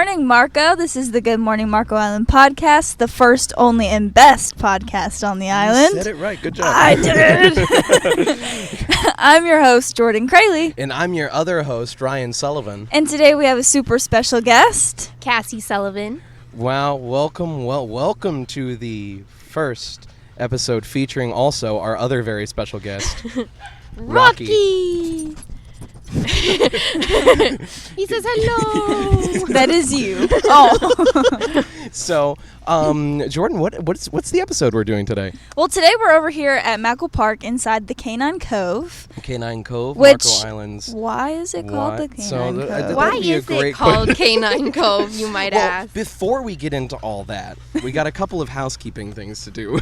morning, Marco. This is the Good Morning Marco Island podcast, the first, only, and best podcast on the island. You said it right. Good job. I did. I'm your host, Jordan Kraley. And I'm your other host, Ryan Sullivan. And today we have a super special guest, Cassie Sullivan. Wow, welcome to the first episode featuring also our other very special guest, Rocky. He says hello. That is you. Oh. So, Jordan, what's the episode we're doing today? Well, today we're over here at Naples Park inside the Canine Cove. Canine Cove, Which, Marco Islands. Why is it called the Canine Cove? Why is it called Canine Cove, you might ask? Before we get into all that, we got a couple of housekeeping things to do.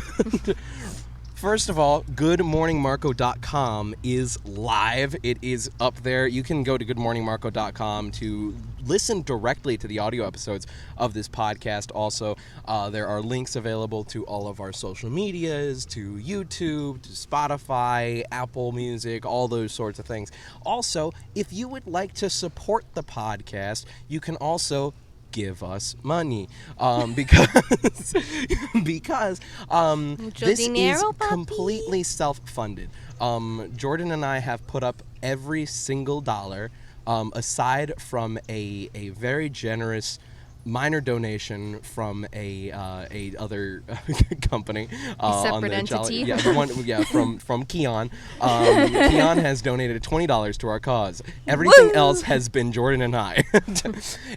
First of all, goodmorningmarco.com is live. It is up there. You can go to goodmorningmarco.com to listen directly to the audio episodes of this podcast. Also, there are links available to all of our social medias, to YouTube, to Spotify, Apple Music, all those sorts of things. Also, if you would like to support the podcast, you can also give us money because this is completely self-funded. Jordan and I have put up every single dollar aside from a very generous minor donation from a other company, a separate entity. From Keon. Keon has donated $20 to our cause. Everything else has been Jordan and I,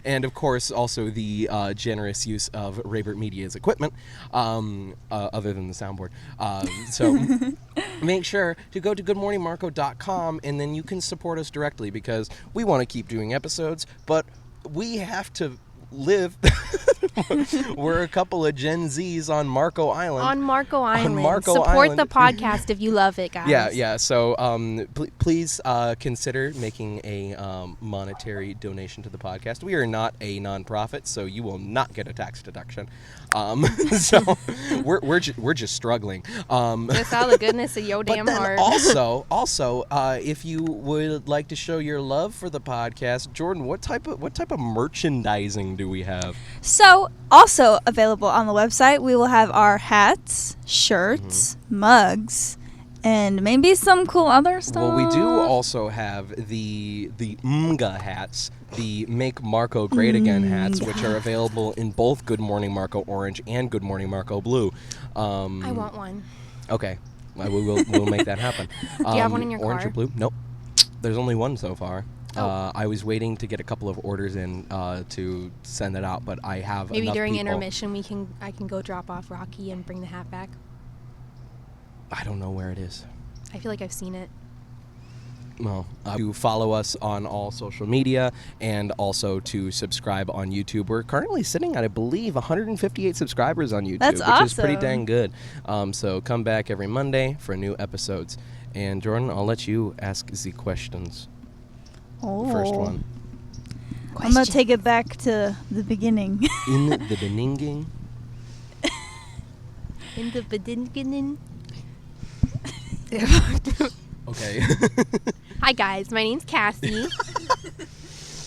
and of course also the generous use of Raybert Media's equipment, other than the soundboard. So make sure to go to goodmorningmarco.com and then you can support us directly because we want to keep doing episodes, but we have to live. We're a couple of Gen Zs on Marco Island. Support the podcast if you love it, guys. Yeah. So please consider making a monetary donation to the podcast. We are not a nonprofit, so you will not get a tax deduction. So we're just struggling. Just all the goodness of your damn heart. Also, if you would like to show your love for the podcast, Jordan, what type of merchandising do we have? So, also available on the website, we will have our hats, shirts, mugs, and maybe some cool other stuff. Well, we do also have the MGA hats, the Make Marco Great Again hats, which are available in both Good Morning Marco Orange and Good Morning Marco Blue. I want one. Okay, we'll make that happen. Do you have one in your orange car? Or blue? Nope. There's only one so far. I was waiting to get a couple of orders in to send it out, but I have maybe enough during people. Intermission I can go drop off Rocky and bring the hat back. I don't know where it is. I feel like I've seen it. Well, to follow us on all social media and also to subscribe on YouTube. We're currently sitting at, I believe, 158 subscribers on YouTube, That's which awesome. is pretty dang good. So come back every Monday for new episodes. And Jordan, I'll let you ask the questions. Oh. First one. I'm going to take it back to the beginning. In the beginning. In the beginning. Okay. Hi guys, my name's Cassie.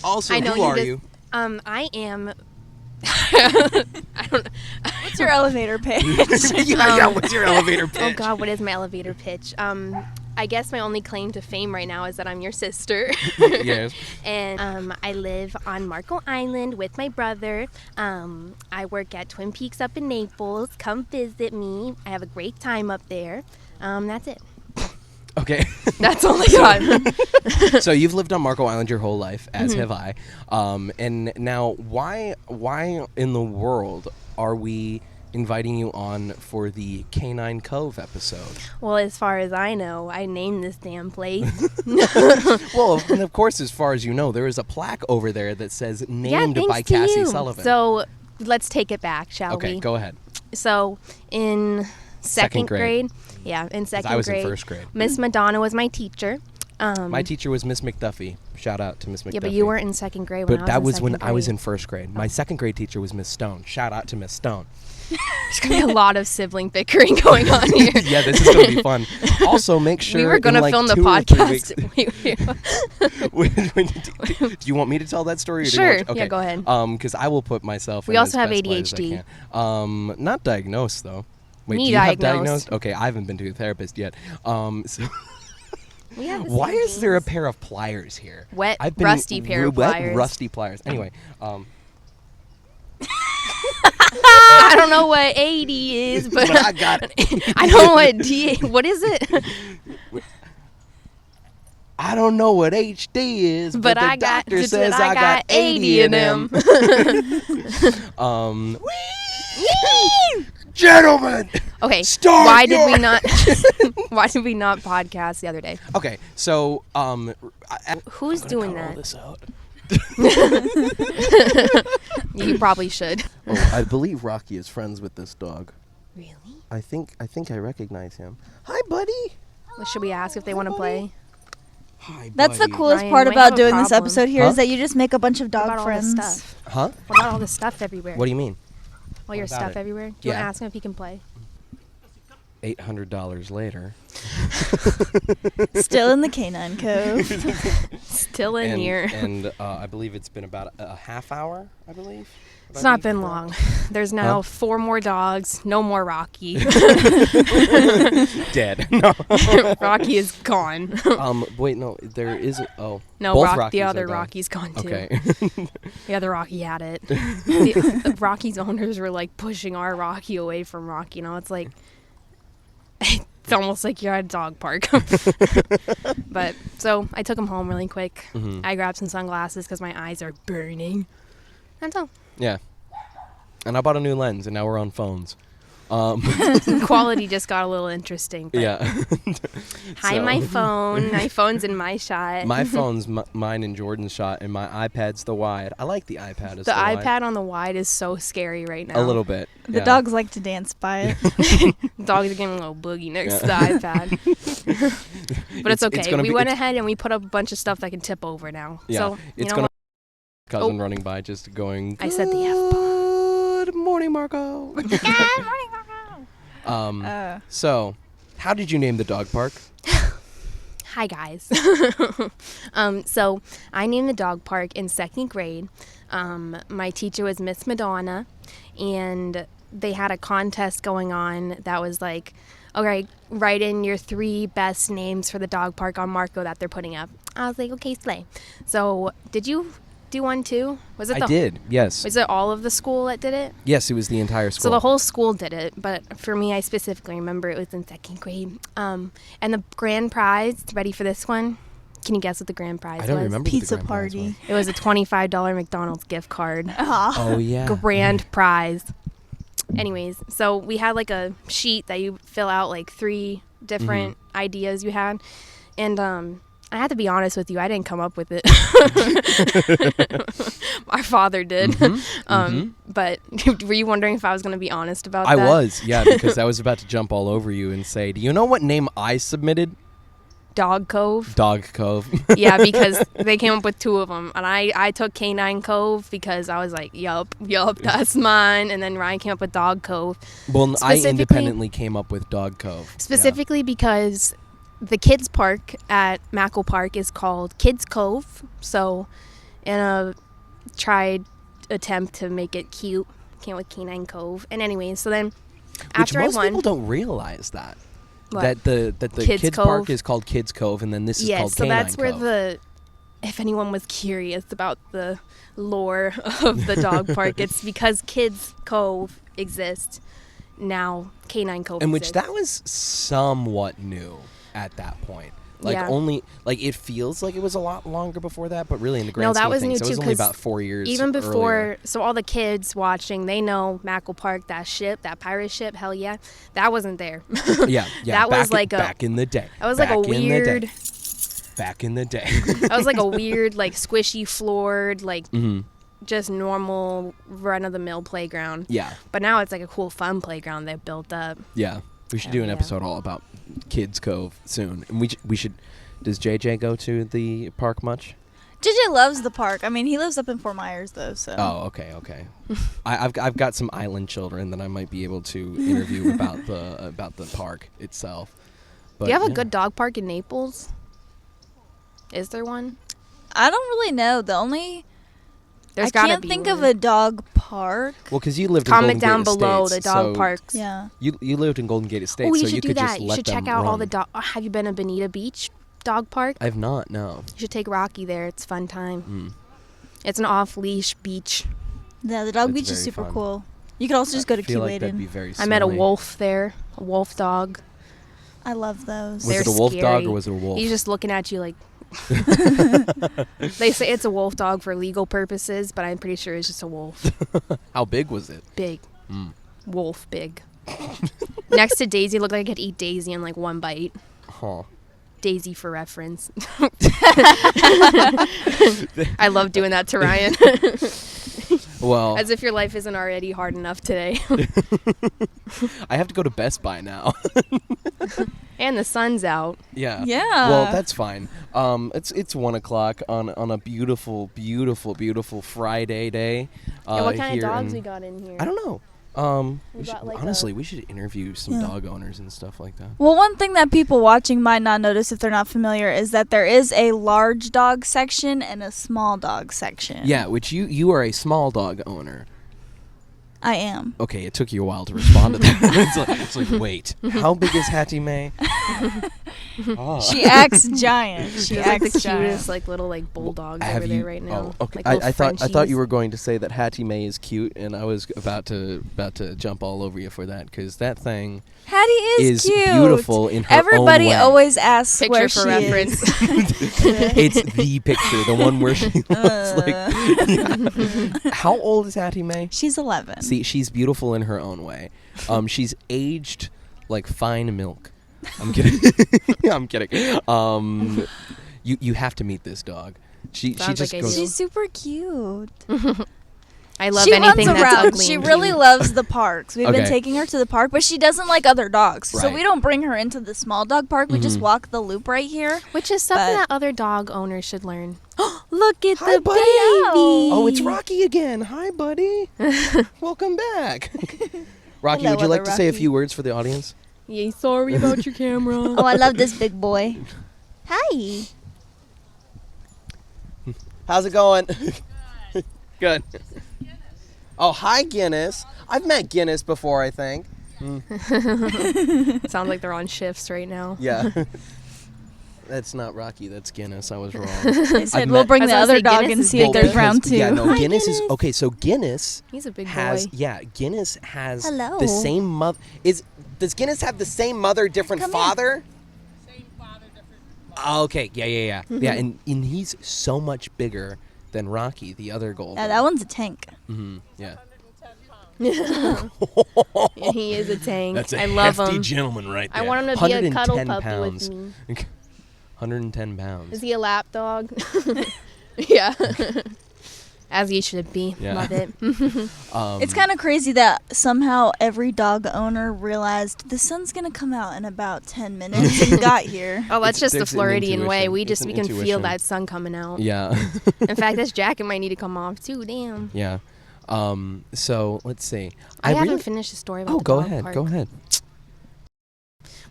Also, I know who are you? I am. I don't know. What's your elevator pitch? What's your elevator pitch? Oh God, what is my elevator pitch? I guess my only claim to fame right now is that I'm your sister. Yes. And I live on Marco Island with my brother. I work at Twin Peaks up in Naples. Come visit me. I have a great time up there. That's it. Okay. That's all I got. So you've lived on Marco Island your whole life, as have I. And now, why in the world are we inviting you on for the Canine Cove episode? Well, as far as I know, I named this damn place. Well, and of course, as far as you know, there is a plaque over there that says named by to Cassie you. Sullivan. So let's take it back, shall we? Okay, go ahead. So in second grade. Yeah, in second grade. I was in first grade. Miss Madonna was my teacher. My teacher was Miss McDuffie. Shout out to Miss McDuffie. Yeah, but you weren't in second grade when I was in But that was second when grade. I was in first grade. My second grade teacher was Miss Stone. Shout out to Miss Stone. There's going to be a lot of sibling bickering going on here. Yeah, this is going to be fun. Also, make sure We were going to like film the 2 or 3 podcast. Do you want me to tell that story? Or Sure. Do you want Yeah, go ahead. Because I will put myself We in also as have best light as I ADHD. can. Not diagnosed, though. Wait, Me do you have diagnosed. diagnosed? Okay, I haven't been to a therapist yet. So We have the why same is there a genes. pair of pliers here? Wet, I've been rusty pair of wet, pliers. rusty pliers. Anyway, I don't know what AD is, but I got it. I know what D. What is it? I don't know what HD is, but the doctor says I got 80 in them. Gentlemen, Okay. Start Why did your- we not? Why did we not podcast the other day? okay, so Who's doing all that? this out. You probably should. Oh, I believe Rocky is friends with this dog. Really? I think I recognize him. Hi, buddy. Should we ask if they want to play? Hi, That's the buddy. coolest Ryan, part you might about have a doing this problem. episode here is Huh? that you just make a bunch of What dog about all the friends. stuff? Huh? What about all the stuff everywhere? What do you mean? All your What about stuff it? everywhere? Do you want Yeah. to ask him if he can play? $800 later. Still in the Canine Cove. Still in and, here. And I believe it's been about a half hour, I believe. It's not been long. There's now Huh? 4 more dogs. No more Rocky. Dead. No. Rocky is gone. Wait, no, there is. Oh. No, both the Rockies other are gone. Rocky's gone too. Okay. The other Rocky had it. The Rocky's owners were like pushing our Rocky away from Rocky. You know, it's like it's almost like you're at a dog park. But so I took him home really quick. Mhm. I grabbed some sunglasses because my eyes are burning. That's all. Yeah. And I bought a new lens, and now we're on phones. Quality just got a little interesting. But Yeah. hi, So- my phone. My phone's in my shot. My phone's mine and Jordan's shot, and my iPad's the wide. I like the iPad as the wide. iPad on the wide is so scary right now. A little bit. The yeah. dogs like to dance by it. Dogs are getting a little boogie next Yeah. to the iPad. But it's okay. gonna We be- went it's- ahead and we put up a bunch of stuff that can tip over now. Yeah. So, you It's know gonna what? cousin running by, just going. I said the F-bomb. Good morning, Marco. So, how did you name the dog park? Hi, guys. So I named the dog park in second grade. My teacher was Miss Madonna, and they had a contest going on that was like, okay, write in your 3 best names for the dog park on Marco that they're putting up. I was like, okay, slay. So did you do one too? Was it I did. Yes. Was it all of the school that did it? Yes, it was the entire school. So the whole school did it, but for me, I specifically remember it was in second grade. And the grand prize, ready for this one? Can you guess what the grand prize I don't was? remember Pizza what the grand prize party. It was a $25 McDonald's gift card. Aw. was. Oh yeah. Grand prize. Anyways, so we had like a sheet that you fill out like 3 different ideas you had. And I have to be honest with you, I didn't come up with it. My father did. But were you wondering if I was going to be honest about I that? was, yeah, because I was about to jump all over you and say, do you know what name I submitted? Dog Cove. Dog Cove. Yeah, because they came up with 2 of them. And I took Canine Cove because I was like, yup, that's mine. And then Ryan came up with Dog Cove. Well, I Specifically- independently came up with Dog Cove. Specifically because the kids park at Mackle Park is called Kids Cove. So in a tried attempt to make it cute, came with Canine Cove. And anyways, so then Which after most I won, people don't realize that. What? That the Kids kids Cove? park is called Kids Cove, and then this is yes, called so Canine that's where Cove. if anyone was curious about the lore of the dog park, it's because Kids Cove exists now. Canine Cove in which exists. that was somewhat new at that point. Like Yeah. only like it feels like it was a lot longer before that, but really in the grand No, that scheme of was new things, it was too, only 'cause about 4 years. Even before, earlier. so all the kids watching, they know Mackle Park, that ship, that pirate ship, hell yeah, that wasn't there. yeah, that was like back in the day. That was like a Back in the day. weird, Back in the day. that was like a weird, like squishy floored, like hmm just normal run of the mill playground. Yeah, But now it's like a cool, fun playground they've built up. yeah. We should Oh, do an yeah. episode all about Kids Cove soon, and we should Does JJ go to the park much? JJ loves the park. I mean, he lives up in Fort Myers, though, so. Oh, okay. I've got some island children that I might be able to interview about the park itself. But, Do you have a good dog park in Naples? Is there one? I don't really know. I There's gotta can't be think one. of a dog park. Well, because you lived in Comment Golden down Gate below Estates, the dog so parks. Yeah. You lived in Golden Gate Estates, Oh, you so should you do could that. just You let should them check out all run. the dog. Have you been to Bonita Beach dog park? I've not. No. You should take Rocky there. It's a fun time. It's an off-leash beach. Yeah, the dog That's beach is very super fun. cool. You could also just go to I feel Key like that'd be Waden. very I met a smelly. wolf there, a wolf dog. I love those. Was They're it a wolf dog scary. or was it a wolf? He's just looking at you like. They say it's a wolf dog for legal purposes, but I'm pretty sure it's just a wolf. How big was it? Big. Wolf big. Next to Daisy, looked like I could eat Daisy in like one bite. Huh. Daisy for reference. I love doing that to Ryan. Well, As if your life isn't already hard enough today. I have to go to Best Buy now. And the sun's out. Yeah. Yeah. Well, that's fine. It's 1 o'clock on a beautiful, beautiful, beautiful Friday day. And what kind of here dogs in- we got in here? I don't know. We got, like, honestly, we should interview some Yeah. dog owners and stuff like that. Well, one thing that people watching might not notice if they're not familiar is that there is a large dog section and a small dog section. Yeah, which you are a small dog owner. I am. Okay, it took you a while to respond to that. it's like, wait, how big is Hattie Mae? Oh. She acts giant. She She's like the acts giant. cutest, like little like bulldogs Have over you- there right now. Oh, okay. Like I thought Frenchies. you were going to say that Hattie Mae is cute, and I was about to jump all over you for that because that thing Hattie is cute. beautiful in her Everybody own way. always asks Picture where for she reference. is. It's the picture, the one where she looks like. Yeah. How old is Hattie Mae? She's 11. See, she's beautiful in her own way. She's aged like fine milk. I'm kidding. I'm kidding. You have to meet this dog. She Sounds just like I goes. do. She's super cute. I love she anything runs that's around. ugly. She and really cute. loves the parks. We've been Okay. taking her to the park, but she doesn't like other dogs. So Right. we don't bring her into the small dog park. We just walk the loop right here. Which is something but- that other dog owners should learn. Look at Hi, the buddy. baby. Oh, it's Rocky again. Hi, buddy. Welcome back. Rocky, Hello, would you like other to say a Rocky. few words for the audience? Yay, sorry about your camera. Oh, I love this big boy. Hi. How's it going? Good. Oh, hi, Guinness. I've met Guinness before, I think. Sounds like they're on shifts right now. Yeah. That's not Rocky. That's Guinness. I was wrong. They said I've we'll met- bring I was the gonna other say dog Guinness and is see if big. there's Well, round two. Yeah, no, Hi, Guinness is Guinness. okay. So Guinness He's a big has boy. Guinness has Hello. the same mother. Does Guinness have the same mother, different Come here. father? Same father, different mother. Okay, yeah, yeah, and he's so much bigger than Rocky, the other golden. Yeah, that one's a tank. Yeah. He is a tank. That's a I love hefty him. gentleman right there. I want him to be a cuddle 110 puppy pounds. with me. 110 pounds. Is he a lap dog? Yeah. As he should be. Yeah. Love it. It's kind of crazy that somehow every dog owner realized the sun's gonna come out in about 10 minutes and got here. Oh, that's just the There's an Floridian way. intuition. We It's an can feel intuition. that sun coming out. Yeah. In fact, this jacket might need to come off too. Damn. Yeah. So let's see. I haven't really- finished the story about Oh, the go dog ahead. park. Go ahead.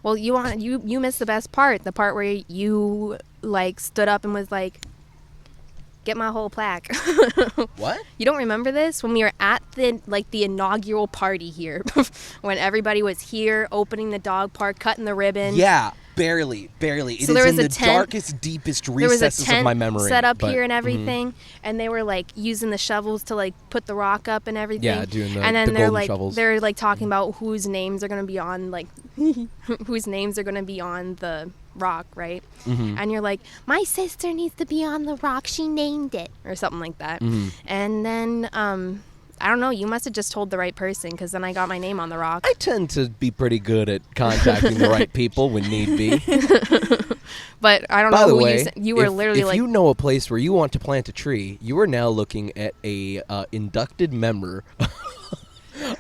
Well, you missed the best part. The part where you like stood up and was like, "Get my whole plaque." What? You don't remember this? When we were at the inaugural party here, when everybody was here opening the dog park, cutting the ribbon. Yeah, barely. It So is there was in a the tent- darkest, deepest There was a recesses tent of my memory. set up but- here and mhm. everything, and they were like using the shovels to like put the rock up and everything. Yeah, doing the- and then the they're golden like shovels. they're like talking about whose names are gonna be on like whose names are gonna be on the rock, right? Mm-hmm. And you're like, my sister needs to be on the rock. She named it, or something like that. Mm-hmm. And then I don't know. You must have just told the right person, because then I got my name on the rock. I tend to be pretty good at contacting the right people when need be. But I don't By know the who way, you said. You were if, literally if like, you know a place where you want to plant a tree, you are now looking at a inducted member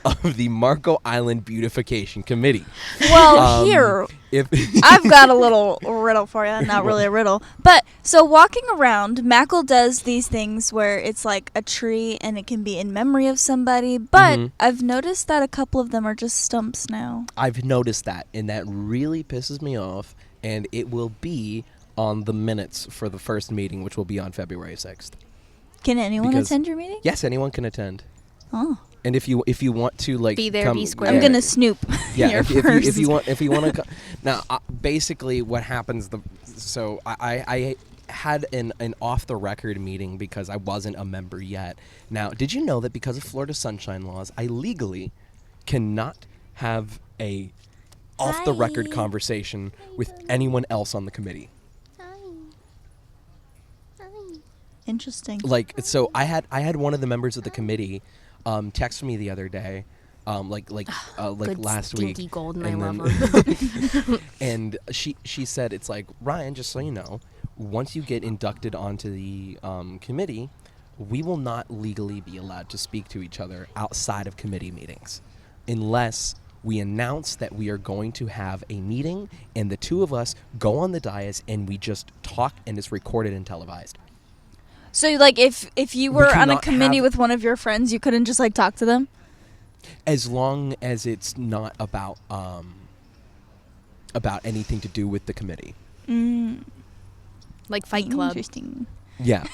of the Marco Island Beautification Committee. Well, here, If I've got a little riddle for you. Not really a riddle. But, so walking around, Mackle does these things where it's like a tree and it can be in memory of somebody. But I've noticed that a couple of them are just stumps now. I've noticed that, and that really pisses me off, and it will be on the minutes for the first meeting, which will be on February 6th. Can anyone attend your meeting? Yes, anyone can attend. Oh. And if you want to like Be there, come, be square. I'm gonna snoop. Yeah, if first. you want to now, basically what happens. So I had an off the record meeting because I wasn't a member yet. Now, did you know that because of Florida sunshine laws, I legally cannot have a off the record conversation with anyone else on the committee? Interesting. Like, so I had one of the members of the committee text me the other day, like Good last stinky week, golden, and I then- love them. and she said, it's like, Ryan, just so you know, once you get inducted onto the committee, we will not legally be allowed to speak to each other outside of committee meetings unless we announce that we are going to have a meeting and the two of us go on the dais and we just talk, and it's recorded and televised. So, like, if you were on a cannot committee have- with one of your friends, you couldn't just, like, talk to them? As long as it's not about anything to do with the committee. Like Fight Club. Interesting. Yeah.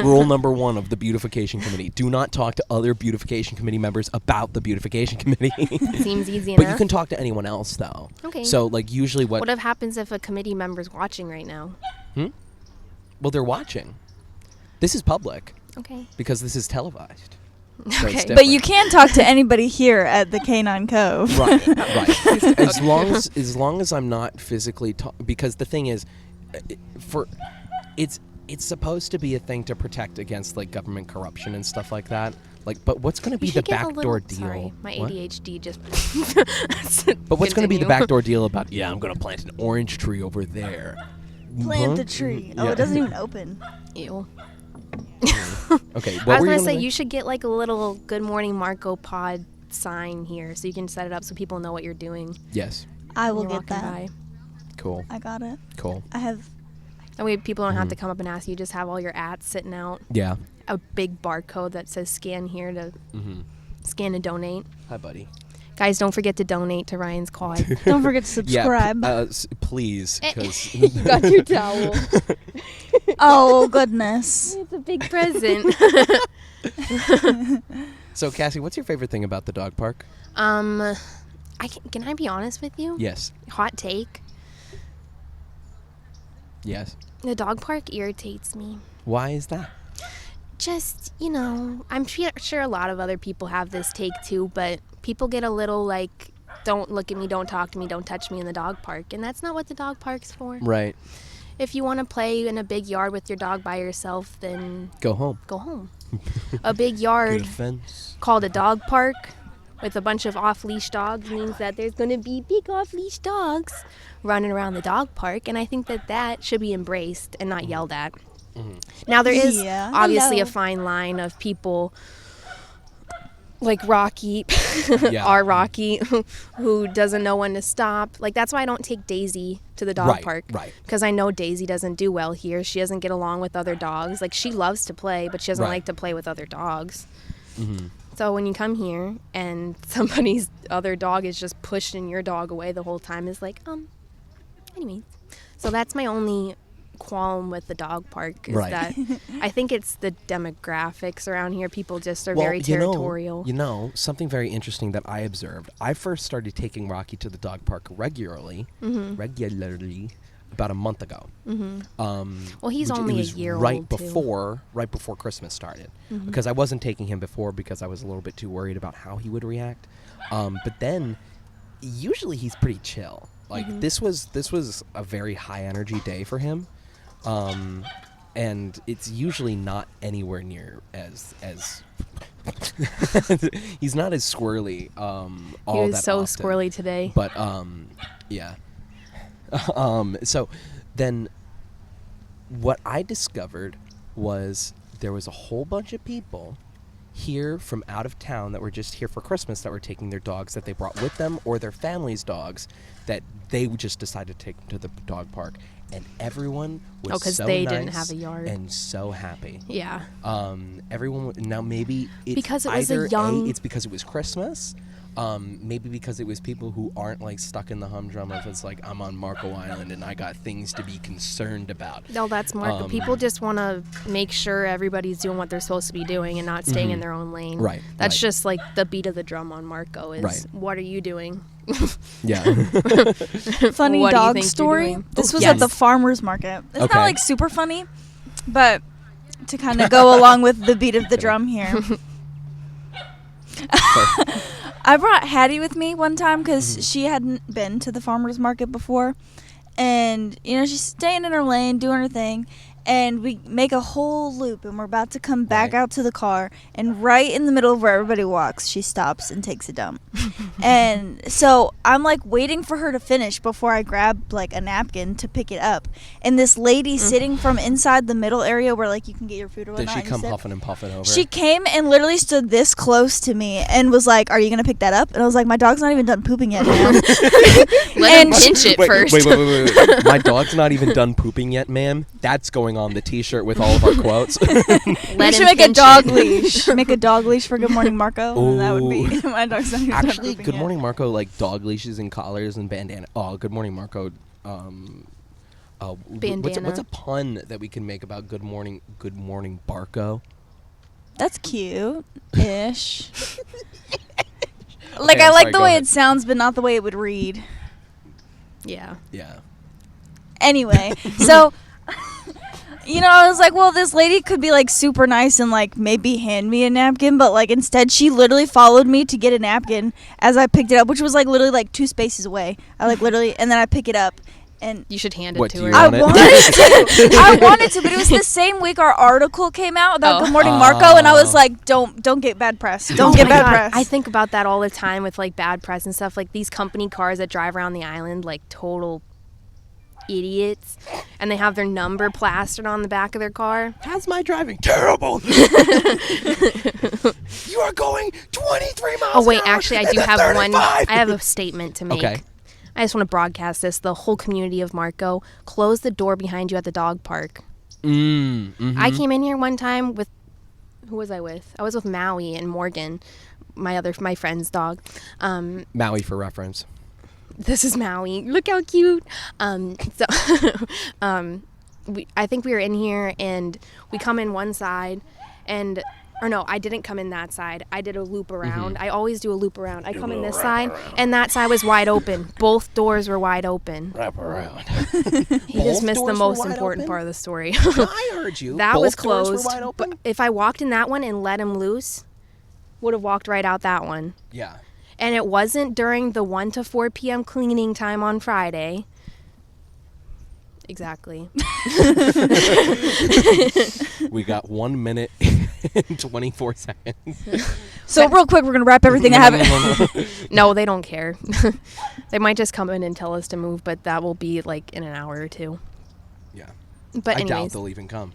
Rule number 1 of the beautification committee: do not talk to other beautification committee members about the beautification committee. Seems easy But enough. you can talk to anyone else, though. Okay. So, like, usually What happens if a committee member's watching right now? Well, they're watching. This is public Okay. because this is televised. So Okay. it's But you different. can talk to anybody here at the Canine Cove. Right, right. As long as I'm not physically because the thing is, it's supposed to be a thing to protect against like government corruption and stuff like that. Like, but what's going to be You the should get a backdoor little, deal? Sorry, my What? ADHD just. But what's going to be the Continue. backdoor deal about? Yeah, I'm going to plant an orange tree over there. Plant Huh? the tree. Oh, Yeah. it doesn't even open. Ew. Okay, I what was were gonna you say you should get like a little "Good Morning Marco" pod sign here, so you can set it up so people know what you're doing. Yes. I will when you're get that. walking Cool. I got it. Cool. I have. by. That way, people don't have to come up and ask you. Just have all your ats sitting out. Yeah. A big barcode that says "Scan here" to scan and donate. Hi, buddy. Guys, don't forget to donate to Ryan's cause. Don't forget to subscribe. Please, because you got your towel. Oh, goodness. It's a big present. So, Cassie, what's your favorite thing about the dog park? Can I be honest with you? Yes. Hot take. Yes. The dog park irritates me. Why is that? Just, I'm sure a lot of other people have this take too, but people get a little like, don't look at me, don't talk to me, don't touch me in the dog park. And that's not what the dog park's for. Right. If you want to play in a big yard with your dog by yourself, then Go home. go home. A big Get yard a fence. called a dog park with a bunch of off-leash dogs means that there's going to be big off-leash dogs running around the dog park, and I think that should be embraced and not yelled at. Now there is Yeah. obviously Hello. a fine line of people like Rocky, Yeah. our Rocky, who doesn't know when to stop. Like, that's why I don't take Daisy to the dog Right, park. right. Because I know Daisy doesn't do well here. She doesn't get along with other dogs. Like, she loves to play, but she doesn't Right. like to play with other dogs. So when you come here and somebody's other dog is just pushing your dog away the whole time, is like, anyways. So that's my only qualm with the dog park, is Right. that I think it's the demographics around here. People just are very territorial. Something very interesting that I observed. I first started taking Rocky to the dog park regularly about a month ago. Well, he's It only a was year right old, too. before Christmas started, because I wasn't taking him before because I was a little bit too worried about how he would react. But then, usually he's pretty chill. Like this was a very high energy day for him, and it's usually not anywhere near as he's not as squirrely. He was so squirrely today. But yeah. So then what I discovered was there was a whole bunch of people here from out of town that were just here for Christmas that were taking their dogs that they brought with them or their family's dogs that they just decided to take to the dog park. And everyone was because so they nice didn't have a yard and so happy. Yeah. Everyone now maybe it's because it was either a young. it's because it was Christmas. Maybe because it was people who aren't like stuck in the humdrum of it's like I'm on Marco Island and I got things to be concerned about. No, that's Marco. People just want to make sure everybody's doing what they're supposed to be doing and not staying in their own lane. Right. That's just like the beat of the drum on Marco is Right. What are you doing? Yeah. Funny What do you dog think you're story. doing? This was yes. at the farmer's market. It's Okay. not like super funny, but to kind of go along with the beat of the drum here. I brought Hattie with me one time because she hadn't been to the farmer's market before. And, you know, she's staying in her lane, doing her thing. And we make a whole loop, and we're about to come back out to the car. And right in the middle of where everybody walks, she stops and takes a dump. And so I'm, like, waiting for her to finish before I grab, like, a napkin to pick it up. And this lady sitting from inside the middle area where, like, you can get your food or whatnot. Did she come huffing and puffing over? She came and literally stood this close to me and was like, "Are you going to pick that up?" And I was like, "My dog's not even done pooping yet, ma'am." Let him pinch it first. Wait. My dog's not even done pooping yet, ma'am. That's going on the T-shirt with all of our quotes. We should make a dog leash. Make a dog leash for Good Morning Marco. And that would be my dog's not even done Actually, pooping Good yet. Morning Marco, like dog leashes and collars and bandana. Oh, Good Morning Marco. Bandana. What's a pun that we can make about Good Morning Barco? That's cute-ish. Like, Okay, I I'm like sorry, the go way ahead. it sounds, but not the way it would read. Yeah. Yeah. Anyway, so, you know, I was like, well, this lady could be, like, super nice and, like, maybe hand me a napkin. But, like, instead, she literally followed me to get a napkin as I picked it up, which was, like, literally, like, 2 spaces away. I, like, literally, and then I pick it up. And You should hand What, it do to you her. I want it? wanted to. I wanted to, but it was the same week our article came out about Good Morning Marco, and I was like, don't get bad press. Don't Oh get my bad God. press. I think about that all the time with like bad press and stuff. Like these company cars that drive around the island like total idiots, and they have their number plastered on the back of their car. How's my driving? Terrible. You are going 23 miles. Oh wait, an hour actually, I in do the have 35. one. I have a statement to make. Okay. I just want to broadcast this. The whole community of Marco, close the door behind you at the dog park. I came in here one time with, who was I with? I was with Maui and Morgan, my friend's dog. Maui for reference. This is Maui. Look how cute. I think we were in here and we come in one side and, or no, I didn't come in that side. I did a loop around. I always do a loop around. I come in this side and that side was wide open. Both doors were wide open. Wrap around. He just missed the doors were most wide important open? part of the story. I heard you. That Both was doors were closed. wide open? But if I walked in that one and let him loose, would have walked right out that one. Yeah. And it wasn't during the 1 to 4 p.m. cleaning time on Friday. Exactly. We got 1 minute and 24 seconds. So real quick, we're gonna wrap everything I have. No, they don't care. They might just come in and tell us to move, but that will be like in an hour or two. Yeah. But I doubt anyways, they'll even come.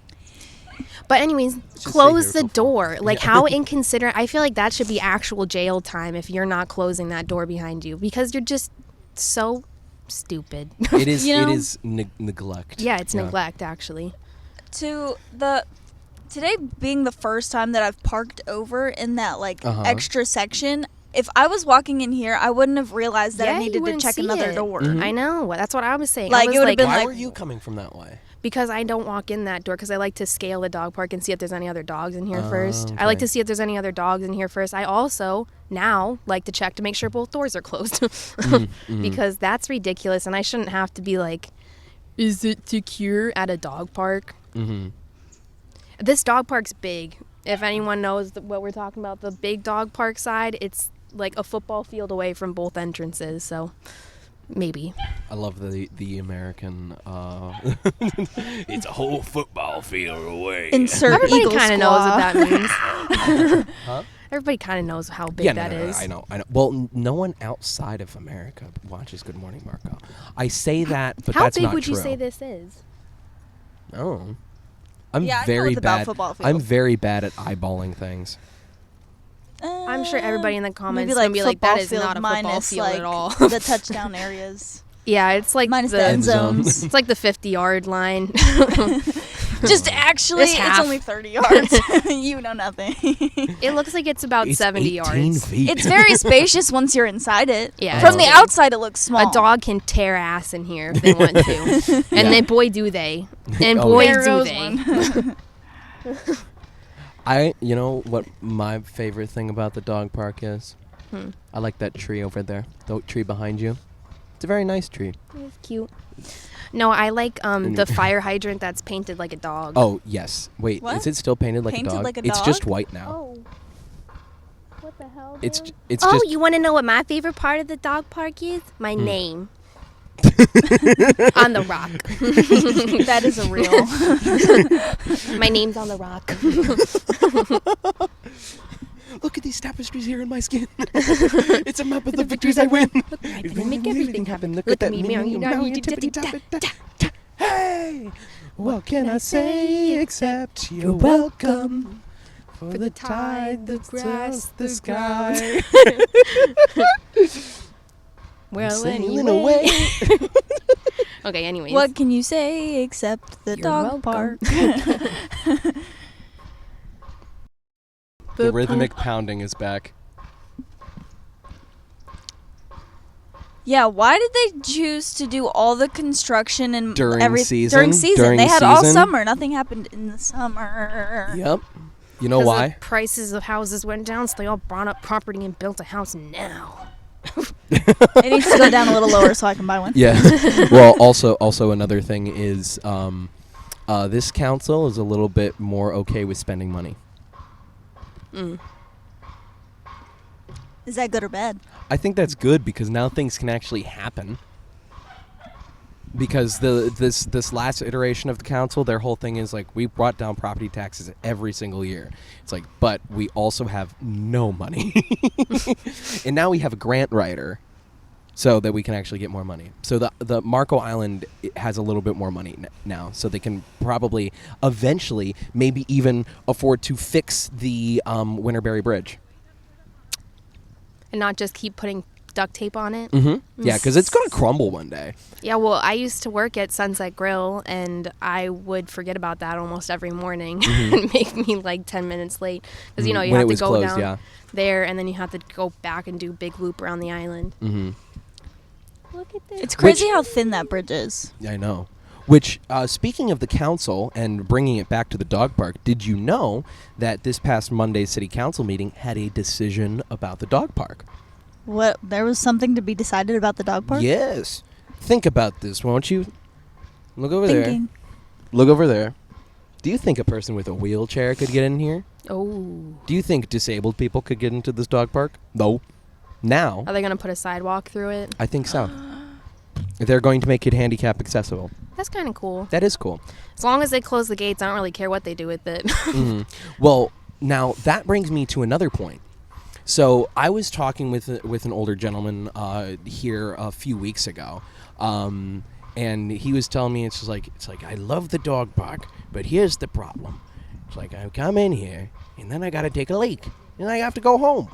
close stay the here till door. Like Yeah. how inconsiderate. I feel like that should be actual jail time if you're not closing that door behind you because you're just so stupid. It is. You know- It is neglect. Yeah, it's neglect actually. Today being the first time that I've parked over in that like Uh-huh. extra section. If I was walking in here, I wouldn't have realized that Yeah, I you needed to wouldn't check see another it. door. I know. That's what I was saying. Like, I was it would've been Why like- were you coming from that way? because I don't walk in that door because I like to scale the dog park and see if there's any other dogs in here first. I like okay. to see if there's any other dogs in here first. I also now like to check to make sure both doors are closed because that's ridiculous and I shouldn't have to be like, is it secure at a dog park? Mm-hmm. This dog park's big. If anyone knows what we're talking about, the big dog park side, it's like a football field away from both entrances. So maybe. I love the American. It's a whole football field away. Insert Everybody eagle kind of knows what squaw. that means. Huh? Everybody kind of knows how big Yeah, that no, is. I know. Well, no one outside of America watches Good Morning Marco. I say that, but How that's big not would you true. say this is? Oh, I'm Yeah, I know very it's about bad. football field. I'm very bad at eyeballing things. I'm sure everybody in the comments maybe is going to be like, that is field not a football minus, field like, at all. the touchdown areas. Yeah, it's like minus the end zones. It's like the 50-yard line. Just actually, it's only 30 yards. You know nothing. It looks like it's about 70 yards. Feet. It's very spacious once you're inside it. Yeah, From the outside, it looks small. A dog can tear ass in here if they want to. And then boy do they. And Oh, boy There do goes they. You know what my favorite thing about the dog park is? I like that tree over there. The tree behind you. It's a very nice tree. It's cute. No, I like the fire hydrant that's painted like a dog. Oh, yes. Wait, What? is it still painted like Painted a dog? like a It's dog? just white now. Oh. What the hell? It's Oh, just you want to know what my favorite part of the dog park is? My name. On the rock. That is a real. My name's on the rock. Look at these tapestries here in my skin. It's a map of the victories I win. I can make everything happen. Look at that. Hey, what can I say except you're welcome for the tide that grass the sky. Well, Sailing away. Okay, anyways. What can you say except the You're dog welcome. park? The rhythmic pounding is back. Yeah, why did they choose to do all the construction and During season? During season. During They had all season? summer. Nothing happened in the summer. Yep. You know 'Cause why? the prices of houses went down, so they all bought up property and built a house now. It needs to go down a little lower so I can buy one. Yeah. Well, also another thing is this council is a little bit more okay with spending money. Is that good or bad? I think that's good because now things can actually happen. Because this last iteration of the council, their whole thing is like, we brought down property taxes every single year. It's like, but we also have no money. And now we have a grant writer so that we can actually get more money. So the Marco Island has a little bit more money now, so they can probably eventually maybe even afford to fix the Winterberry Bridge. And not just keep putting duct tape on it. Mm-hmm. Yeah, because it's going to crumble one day. Yeah, well, I used to work at Sunset Grill, and I would forget about that almost every morning and make me like 10 minutes late. Because, you know, you When have it to was go closed, down there, and then you have to go back and do big loop around the island. Mm-hmm. Look at this. It's crazy how thin that bridge is. I know. Which, speaking of the council and bringing it back to the dog park, did you know that this past Monday's city council meeting had a decision about the dog park? What? There was something to be decided about the dog park? Yes. Think about this, won't you? Look over there. Thinking. Look over there. Do you think a person with a wheelchair could get in here? Oh. Do you think disabled people could get into this dog park? No. Now, Are they going to put a sidewalk through it? I think so. They're going to make it handicap accessible. That's kind of cool. That is cool. As long as they close the gates, I don't really care what they do with it. Mhm. Well, now that brings me to another point. So I was talking with an older gentleman here a few weeks ago, and he was telling me it's like I love the dog park, but here's the problem. It's like I come in here and then I got to take a leak and I have to go home.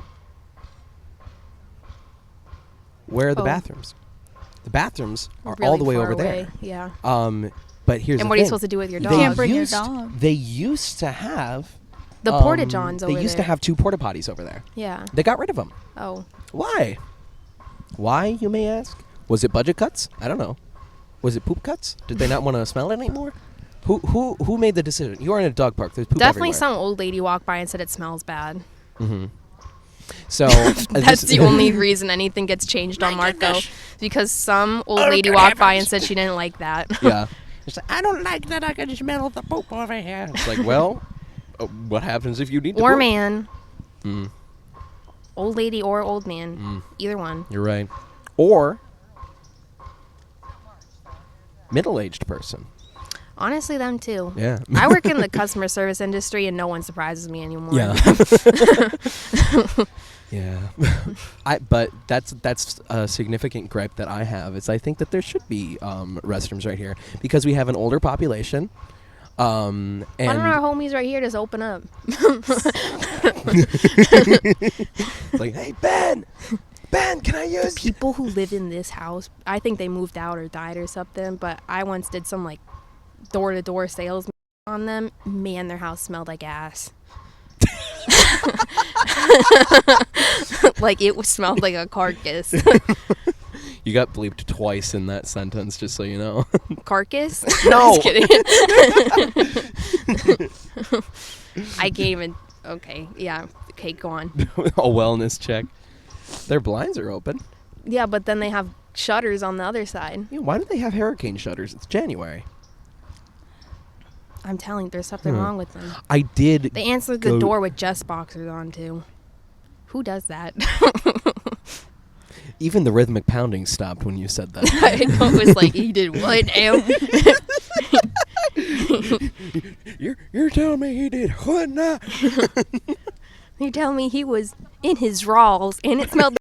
Where are the bathrooms? The bathrooms are Really all the way far over away. there. Yeah. But here's And the what are you thing. supposed to do with your You dog? can't bring your dog. They used to have The porta johns over They used there. to have 2 porta potties over there. Yeah. They got rid of them. Oh. Why? Why, you may ask? Was it budget cuts? I don't know. Was it poop cuts? Did they not want to smell it anymore? Who made the decision? You are in a dog park. There's poop Definitely everywhere. some old lady walked by and said it smells bad. Mm-hmm. So That's the only reason anything gets changed on Marco. Because some old lady walked by and said she didn't like that. Yeah. It's like, I don't like that I can smell the poop over here. It's like, well, what happens if you need to Or poop? man. Mm. Old lady or old man. Either one. You're right. Or middle-aged person. Honestly, them too. Yeah. I work in the customer service industry and no one surprises me anymore. Yeah. Yeah. But that's a significant gripe that I have is I think that there should be restrooms right here because we have an older population. And Why don't our homies right here just open up? Like, hey, Ben, can I use... People who live in this house, I think they moved out or died or something, but I once did some, like, door-to-door sales on them. Man, their house smelled like ass. Like, it smelled like a carcass. You got bleeped twice in that sentence, just so you know. Carcass? No. Just kidding. I can't even... Okay, yeah. Okay, go on. A wellness check. Their blinds are open. Yeah, but then they have shutters on the other side. Yeah, why do they have hurricane shutters? It's January. I'm telling you, there's something wrong with them. I did... They answered the door with just boxers on, too. Who does that? Even the rhythmic pounding stopped when you said that. I know, it was like, he did what now? You're telling me he did what now? You're telling me he was in his drawers and it smelled...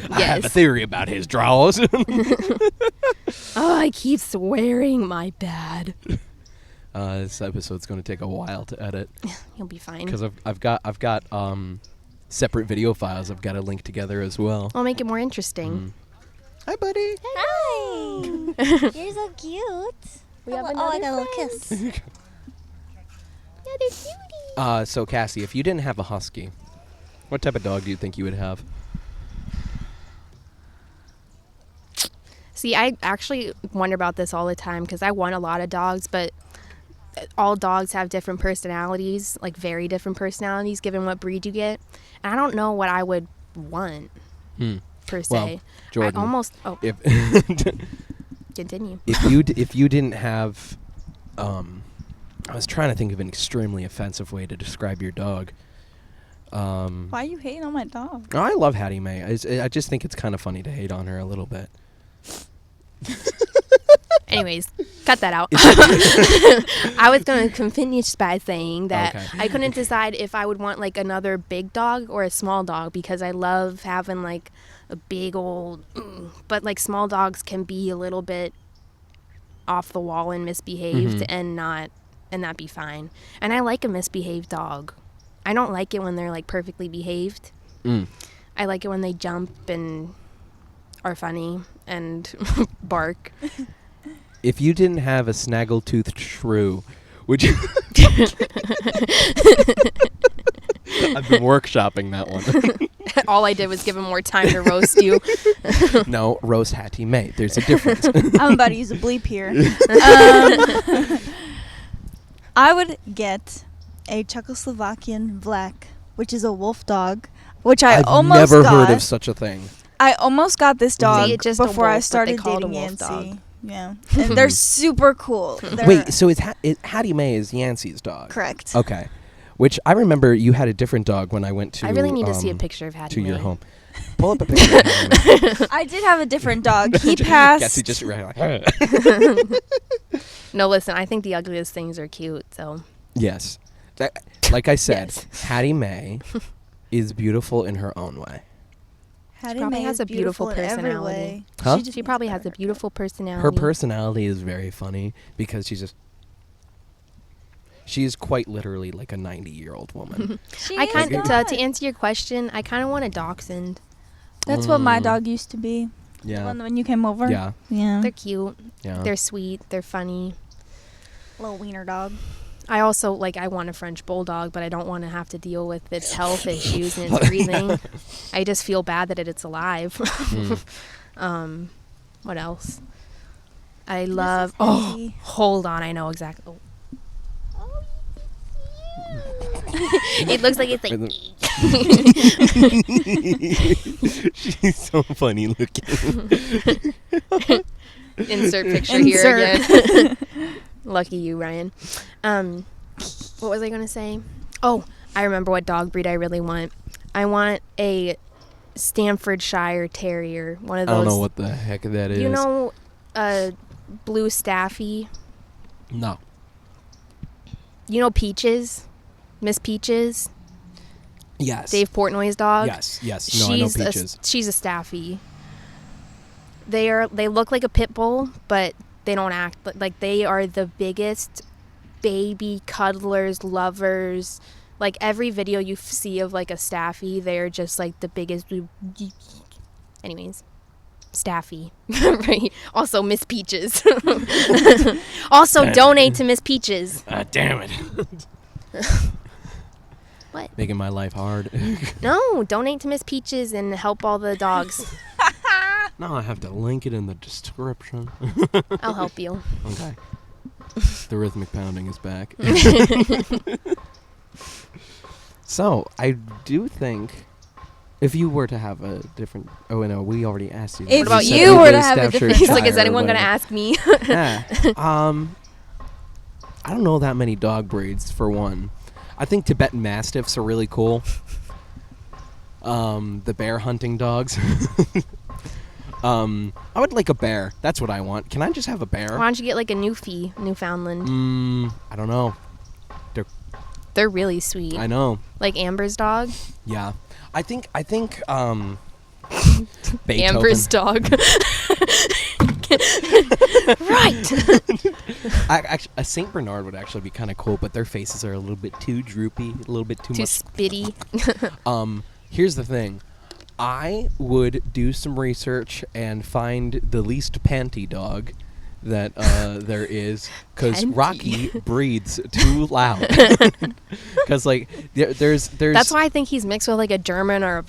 I have a theory about his drawers. Oh, I keep swearing, my bad. This episode's going to take a while to edit. You'll be fine. Because I've got separate video files I've got to link together as well. I'll make it more interesting. Hi, buddy. Hi. You're so cute. We have I got a little kiss. Yeah, they're cutie. So, Cassie, if you didn't have a husky, what type of dog do you think you would have? See, I actually wonder about this all the time because I want a lot of dogs, but all dogs have different personalities, like very different personalities given what breed you get. And I don't know what I would want, per se. Well, Jordan, I almost... Oh, if continue. if you didn't have... I was trying to think of an extremely offensive way to describe your dog. Why are you hating on my dog? I love Hattie Mae. I just think it's kind of funny to hate on her a little bit. Anyways, cut that out. I was going to finish by saying that I couldn't decide if I would want like another big dog or a small dog because I love having like a big old... But like small dogs can be a little bit off the wall and misbehaved and not be fine. And I like a misbehaved dog. I don't like it when they're like perfectly behaved. I like it when they jump and are funny and bark. If you didn't have a snaggle-toothed shrew, would you... I've been workshopping that one. All I did was give him more time to roast you. No, roast Hattie Mae. There's a difference. I'm about to use a bleep here. I would get a Czechoslovakian black, which is a wolf dog, which I've almost never got. heard of such a thing. I almost got this dog just a before I wolf, but they started call it a dating wolf Yancy. dog. Yeah, and they're super cool. Wait, so Hattie Mae is Yancey's dog? Correct. Okay. Which I remember you had a different dog when I went to... I really need to see a picture of Hattie to Mae. your home. Pull up a picture of Hattie Mae. I did have a different dog. He passed. Cassie just like... No, listen, I think the ugliest things are cute, so... Yes. Like I said, Yes. Hattie Mae is beautiful in her own way. Hattie probably Mae has is a beautiful in every personality. way. Huh? She probably has a beautiful personality. Her personality is very funny because she is quite literally like a 90-year-old woman. I kind of to answer your question, I kind of want a dachshund. That's what my dog used to be. Yeah. When you came over. Yeah. Yeah. They're cute. Yeah. They're sweet. They're funny. Little wiener dog. I also I want a French bulldog, but I don't want to have to deal with its health issues and its breathing. I just feel bad that it's alive. What else? I love. Oh, hold on! I know exactly. Oh. It looks like it's like. She's so funny looking. Insert picture here again. Lucky you, Ryan. What was I going to say? Oh, I remember what dog breed I really want. I want a Staffordshire Terrier. One of those. I don't know what the heck that is. You know, Blue Staffy. No. You know Peaches, Miss Peaches. Yes. Dave Portnoy's dog. Yes. No, I know Peaches. She's a Staffy. They look like a pit bull, but they don't act like they are the biggest baby cuddlers, lovers. Like every video you see of like a Staffy, they're just like the biggest. Anyways, Staffy. Right. Also, Miss Peaches. Also, donate to Miss Peaches. Damn it. What? Making my life hard. No, donate to Miss Peaches and help all the dogs. No, I have to link it in the description. I'll help you. Okay. The rhythmic pounding is back. So, I do think if you were to have a different... Oh, no, we already asked you. If about you were to have a different... He's like, is anyone going to ask me? Yeah. I don't know that many dog breeds, for one. I think Tibetan Mastiffs are really cool. The bear hunting dogs. I would like a bear. That's what I want. Can I just have a bear? Why don't you get like a Newfoundland? I don't know. They're really sweet. I know. Like Amber's dog? Yeah. I think Beethoven. Amber's dog. Right. Actually, a Saint Bernard would actually be kind of cool, but their faces are a little bit too droopy, a little bit too much spitty. Here's the thing. I would do some research and find the least panty dog that there is, because Rocky breathes too loud. Because like there's. That's why I think he's mixed with like a German or.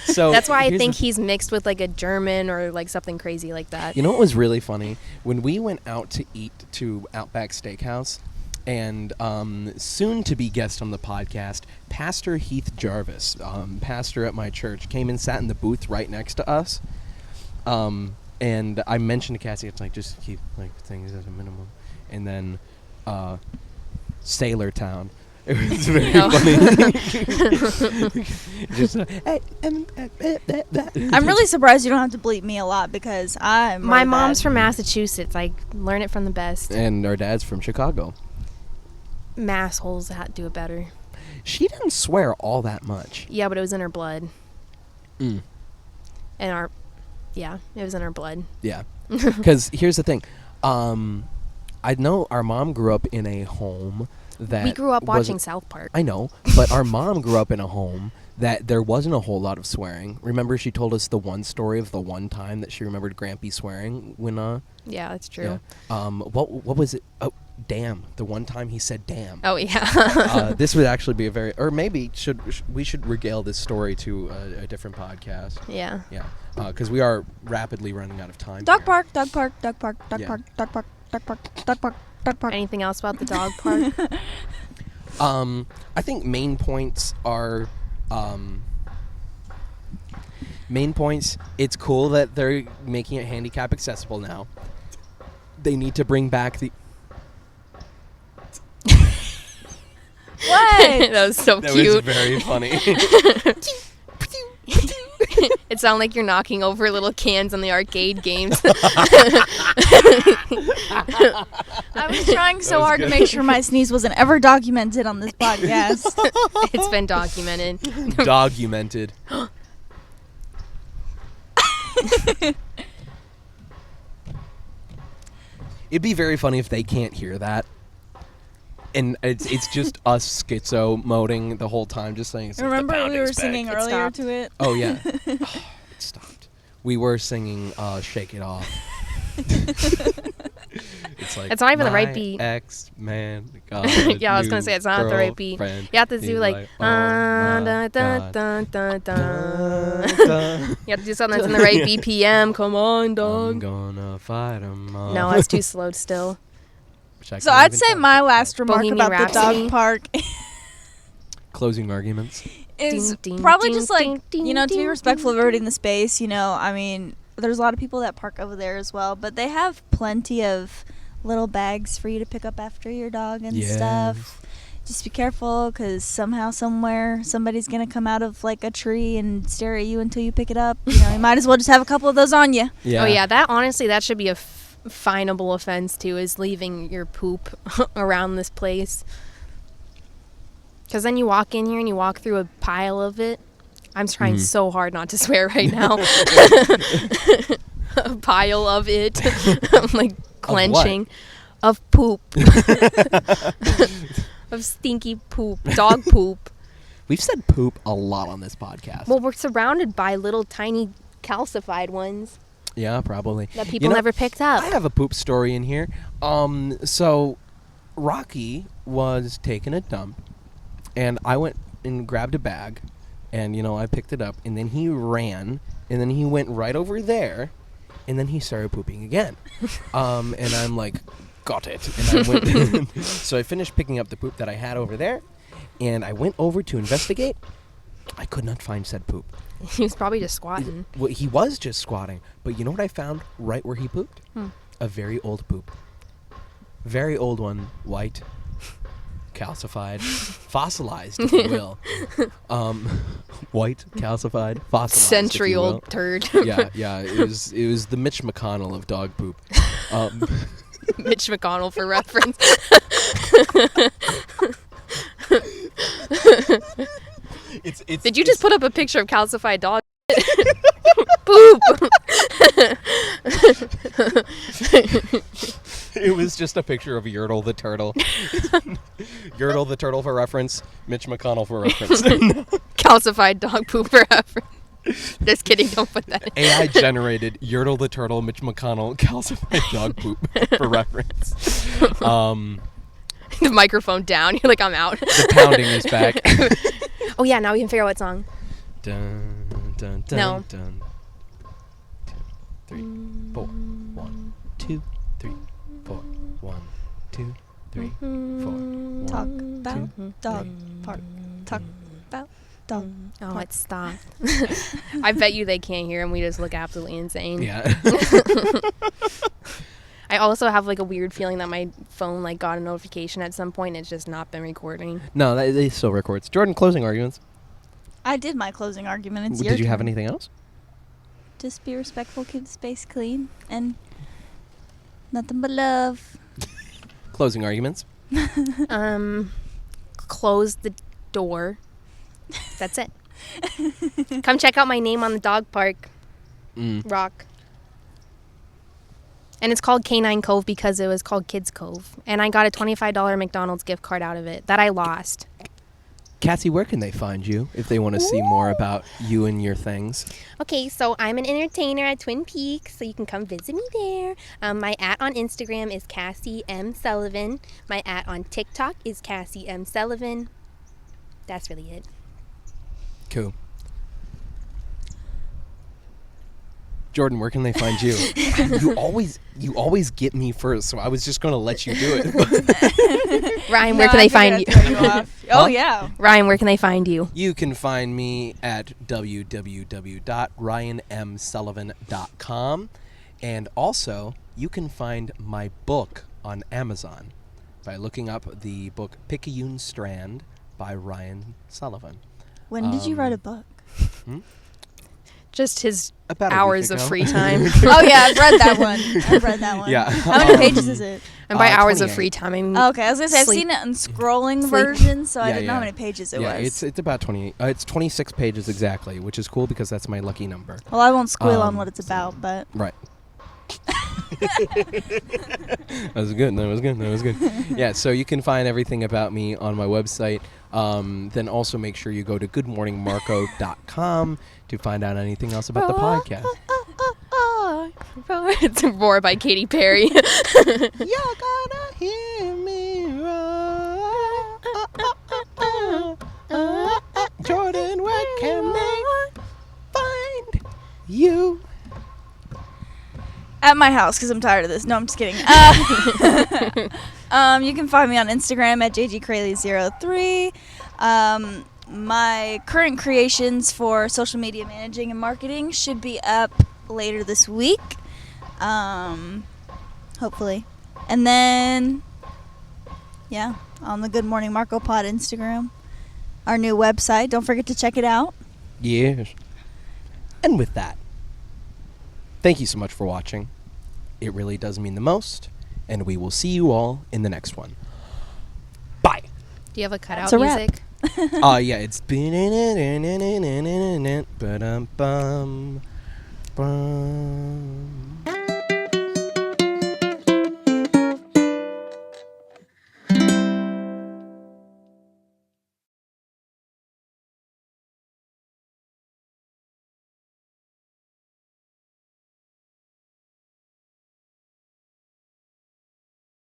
So that's why I think he's mixed with like a German or like something crazy like that. You know what was really funny? When we went out to eat to Outback Steakhouse, and soon to be guest on the podcast, Pastor Heath Jarvis, pastor at my church, came and sat in the booth right next to us. And I mentioned to Cassie, it's like, just keep like things at a minimum. And then Sailor Town. It was very funny. Just, I'm really surprised you don't have to bleep me a lot, because I'm My really mom's bad. from Massachusetts. I learn it from the best. And our dad's from Chicago. Massholes that do it better. She didn't swear all that much. Yeah, but it was in her blood. Mm. And it was in her blood. Yeah. Because here's the thing. I know our mom grew up in a home that we grew up watching South Park. I know, but our mom grew up in a home that there wasn't a whole lot of swearing. Remember, she told us the one story of the one time that she remembered Grampy swearing when Yeah, that's true. Yeah. What was it? Oh, damn! The one time he said damn. Oh yeah. This would actually be or maybe we should regale this story to a different podcast. Yeah. Yeah. Because we are rapidly running out of time. Dog here. park, dog park, dog park, dog Yeah. park, dog park, dog park, dog park, dog park. Anything else about the dog park? I think main points are it's cool that they're making it handicap accessible now. They need to bring back the What? That was so that cute. was very funny. It sounded like you're knocking over little cans on the arcade games. I was trying so was hard good. to make sure my sneeze wasn't ever documented on this podcast. It's been documented. Documented. It'd be very funny if they can't hear that. And it's just us schizo-moding the whole time, just saying. It's like, Remember the we were pounding's singing back. earlier stopped. to it? Oh, yeah. It stopped. We were singing Shake It Off. It's like, It's not even the right my beat. Ex-man got Yeah, I was new going to say it's not the right beat. girlfriend. You have to He's do like, oh my dun, dun, God. dun, dun, dun. Dun. You have to do something that's in the right BPM. Come on, I'm dog. gonna fight 'em all. No, that's too slow still. Which I So can't I'd even say touch. my last remark Bohemian about the Rhapsody. dog park Closing arguments. is Ding, ding, probably ding, just like, ding, ding, to be ding, respectful of ding, everybody in the space, I mean, there's a lot of people that park over there as well, but they have plenty of little bags for you to pick up after your dog and stuff. Just be careful, because somehow, somewhere, somebody's going to come out of like a tree and stare at you until you pick it up. You might as well just have a couple of those on you. Yeah. Oh yeah, that should be a finable offense too, is leaving your poop around this place. Because then you walk in here and you walk through a pile of it. I'm trying so hard not to swear right now. A pile of it. I'm like clenching of poop. Of stinky poop. Dog poop. We've said poop a lot on this podcast. Well, we're surrounded by little tiny calcified ones. Yeah, probably. That people never picked up. I have a poop story in here. So Rocky was taking a dump, and I went and grabbed a bag, and, I picked it up, and then he ran, and then he went right over there, and then he started pooping again. And I'm like, got it. And I went so I finished picking up the poop that I had over there, and I went over to investigate. I could not find said poop. He was probably just squatting. Well, he was just squatting. But you know what I found right where he pooped? A very old poop. Very old one. White. Calcified. Fossilized, if you will. White, calcified, fossilized. Century-old turd. Yeah. It was the Mitch McConnell of dog poop. Mitch McConnell for reference. Did you just put up a picture of calcified dog? Poop. It was just a picture of Yertle the turtle. Yertle the turtle for reference. Mitch McConnell for reference. Calcified dog poop for reference. Just kidding, don't put that in. AI generated Yertle the turtle, Mitch McConnell, calcified dog poop for reference. The microphone down. You're like, I'm out. The pounding is back. Oh yeah, now we can figure out what song. Dun, dun, dun, No. dun. 2, 3, 4. 1, 2, 3, 4. 1, 2, 3, 4. 1, Talk about dog park. Talk about dog. Oh, it stopped. I bet you they can't hear, and we just look absolutely insane. Yeah. I also have like a weird feeling that my phone like got a notification at some point and it's just not been recording. No, they still records. Jordan, closing arguments. I did my closing argument. It's your Did you have turn. anything else? Just be respectful, keep the space clean, and nothing but love. Closing arguments. Close the door. That's it. Come check out my name on the dog park. Rock. And it's called Canine Cove because it was called Kids Cove. And I got a $25 McDonald's gift card out of it that I lost. Cassie, where can they find you if they want to see more about you and your things? Okay, so I'm an entertainer at Twin Peaks, so you can come visit me there. My @ on Instagram is Cassie M. Sullivan. My @ on TikTok is Cassie M. Sullivan. That's really it. Cool. Jordan, where can they find you? You always get me first, so I was just going to let you do it. Ryan, where can they find you? Oh, yeah. Ryan, where can they find you? You can find me at www.ryanmsullivan.com. And also, you can find my book on Amazon by looking up the book Picayune Strand by Ryan Sullivan. When did you write a book? Just his About a hours week of ago. free time. Oh, yeah, I've read that one. Yeah. How many pages is it? And by hours of 28. free time, I mean Okay, I was going to say, I've sleep. seen it in scrolling Sleep. version, so I Yeah, didn't know how yeah. many pages it Yeah, was. it's about 28. It's 26 pages exactly, which is cool because that's my lucky number. Well, I won't squeal on what it's about, but... Right. That was good. Yeah, so you can find everything about me on my website. Then also make sure you go to goodmorningmarco.com to find out anything else about the podcast. It's a Roar by Katy Perry. You're gonna hear me roar. Jordan, where can they find you? At my house, because I'm tired of this. No, I'm just kidding. You can find me on Instagram at JGKraley03. My current creations for social media managing and marketing should be up later this week. Hopefully. And then, yeah, on the Good Morning Marco Pod Instagram. Our new website. Don't forget to check it out. Yes. And with that, thank you so much for watching. It really does mean the most. And we will see you all in the next one. Bye. Do you have a cutout That's a wrap. music? Yeah, it's ba-dum-bum.